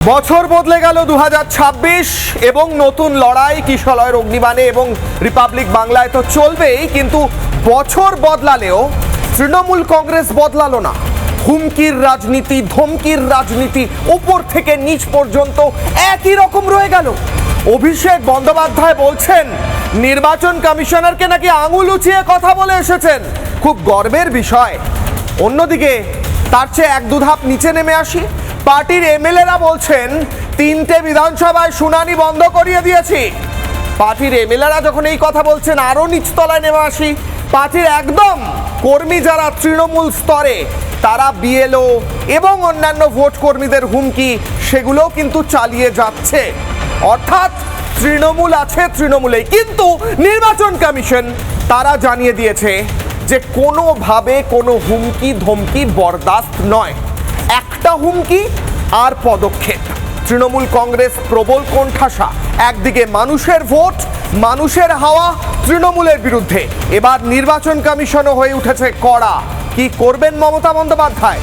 বছর বদলে গেল 2026 এবং নতুন লড়াই কিশলয়ের অগ্নিবাণে এবং রিপাবলিক বাংলায় তো চলবেই, কিন্তু বছর বদলালেও তৃণমূল কংগ্রেস বদলালো না। হুমকির রাজনীতি, ধমকির রাজনীতি উপর থেকে নিচ পর্যন্ত একই রকম রয়ে গেল। অভিষেক বন্দ্যোপাধ্যায় বলছেন নির্বাচন কমিশনারকে নাকি আঙুল উঁচিয়ে কথা বলে এসেছেন, খুব গর্বের বিষয়। অন্যদিকে তার চেয়ে এক দুধাপ নিচে নেমে আসি, পার্টির এমএলএরা বলছেন 3টে বিধানসভায় শুনানি বন্ধ করিয়ে দিয়েছি। পার্টির এমএলএরা যখন এই কথা বলছেন, আরো নিচতলায় নেমে আসি, পার্টির একদম কর্মী যারা তৃণমূল স্তরে, তারা বিএলও এবং অন্যান্য ভোট কর্মীদের হুমকি সেগুলোও কিন্তু চালিয়ে যাচ্ছে। অর্থাৎ তৃণমূল আছে তৃণমূলেই, কিন্তু নির্বাচন কমিশন তারা জানিয়ে দিয়েছে যে কোনোভাবে কোনো হুমকি ধমকি বরদাস্ত নয়। একটা হুমকি আর পদক্ষেপ। তৃণমূল কংগ্রেস প্রবল কোণঠাসা, একদিকে মানুষের ভোট, মানুষের হাওয়া তৃণমূলের বিরুদ্ধে, এবার নির্বাচন কমিশনও হয়ে উঠেছে কড়া। কি করবেন মমতা বন্দ্যোপাধ্যায়?